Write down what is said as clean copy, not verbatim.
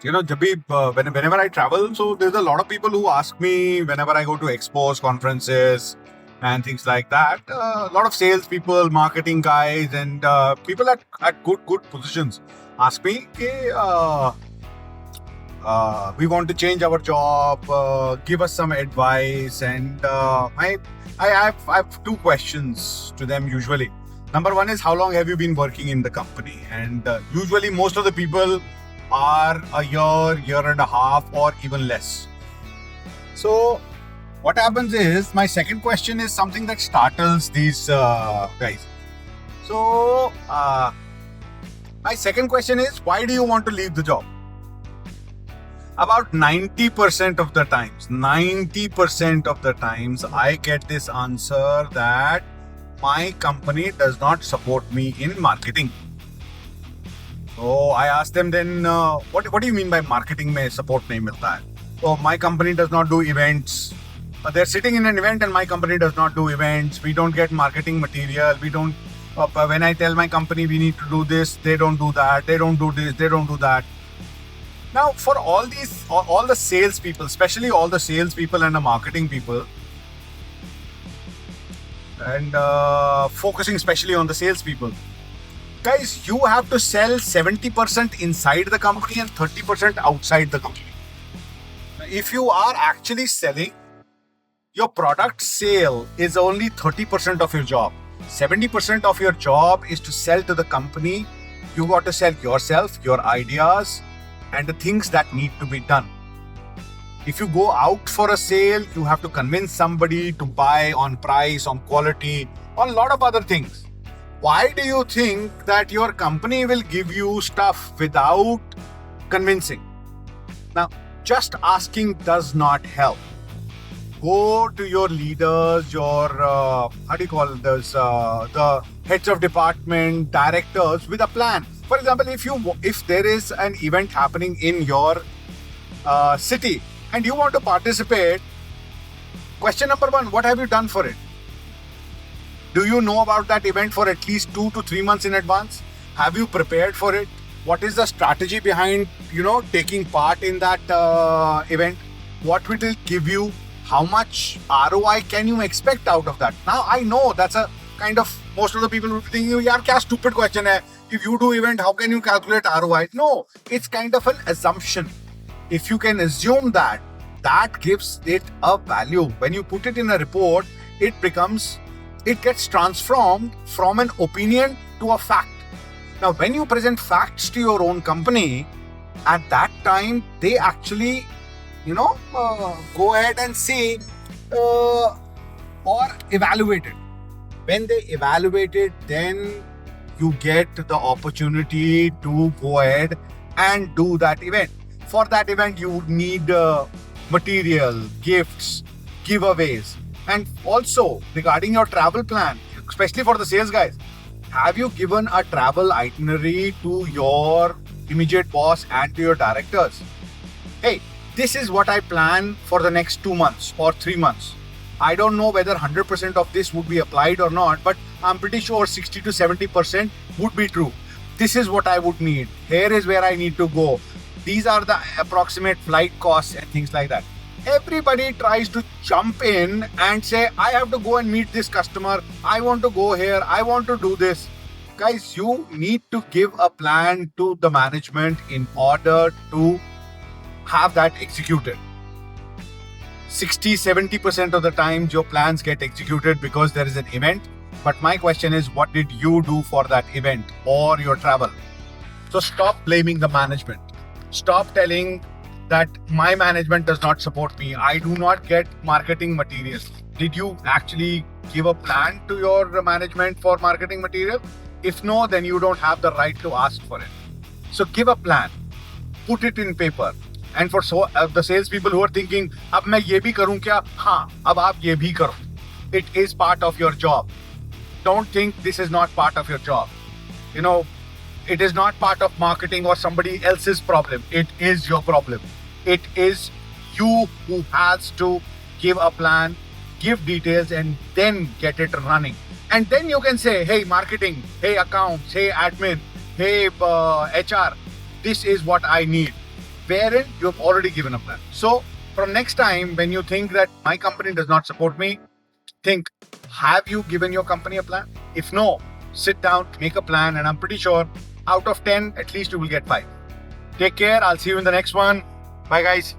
whenever I travel, so there's a lot of people who ask me whenever I go to expos, conferences, and things like that. A lot of salespeople, marketing guys, and people at good positions ask me, "Okay, we want to change our job. Give us some advice." And I have two questions to them usually. Number one is, how long have you been working in the company? And usually most of the people are a year and a half, or even less. So what happens is, my second question is something that startles these guys. So my second question is, why do you want to leave the job? About 90% of the times, I get this answer that my company does not support me in marketing. So I asked them, then what do you mean by marketing mein support nahi milta hai? So my company does not do events. They're sitting in an event and my company does not do events. We don't get marketing material. We don't. When I tell my company we need to do this, they don't do that. They don't do this. They don't do that. Now, for all the salespeople, especially all the salespeople and the marketing people, and focusing especially on the salespeople, guys, you have to sell 70% inside the company and 30% outside the company. If you are actually selling, your product sale is only 30% of your job. 70% of your job is to sell to the company. You got to sell yourself, your ideas, and the things that need to be done. If you go out for a sale, you have to convince somebody to buy on price, on quality, on a lot of other things. Why do you think that your company will give you stuff without convincing? Now, just asking does not help. Go to your leaders, your the heads of department, directors, with a plan. For example, if there is an event happening in your city and you want to participate, question number one: what have you done for it? Do you know about that event for at least 2 to 3 months in advance? Have you prepared for it? What is the strategy behind taking part in that event? What will it give you? How much ROI can you expect out of that? Now, I know that's a kind of, most of the people will be thinking, yaar, kya stupid question hai? If you do event, how can you calculate ROI? No, it's kind of an assumption. If you can assume that, that gives it a value. When you put it in a report, it gets transformed from an opinion to a fact. Now, when you present facts to your own company, at that time, they actually go ahead and see or evaluate it. When they evaluate it, then you get the opportunity to go ahead and do that event. For that event, you would need material, gifts, giveaways. And also, regarding your travel plan, especially for the sales guys, have you given a travel itinerary to your immediate boss and to your directors? Hey, this is what I plan for the next 2 months or 3 months. I don't know whether 100% of this would be applied or not, but I'm pretty sure 60 to 70% would be true. This is what I would need. Here is where I need to go. These are the approximate flight costs and things like that. Everybody tries to jump in and say, I have to go and meet this customer. I want to go here. I want to do this. Guys, you need to give a plan to the management in order to have that executed. 60-70% of the times your plans get executed because there is an event. But my question is, what did you do for that event or your travel? So stop blaming the management. Stop telling that my management does not support me. I do not get marketing materials. Did you actually give a plan to your management for marketing material? If no, then you don't have the right to ask for it. So give a plan. Put it in paper. And for the salespeople who are thinking, अब मैं ये भी करूँ क्या? हाँ, अब आप ये भी करो. It is part of your job. Don't think this is not part of your job. It is not part of marketing or somebody else's problem. It is your problem. It is you who has to give a plan, give details, and then get it running. And then you can say, hey, marketing, hey, accounts, hey, admin, hey, HR, this is what I need. wherein you have already given a plan. So from next time, when you think that my company does not support me, think, have you given your company a plan? If no, sit down, make a plan, and I'm pretty sure out of 10, at least you will get 5. Take care. I'll see you in the next one. Bye, guys.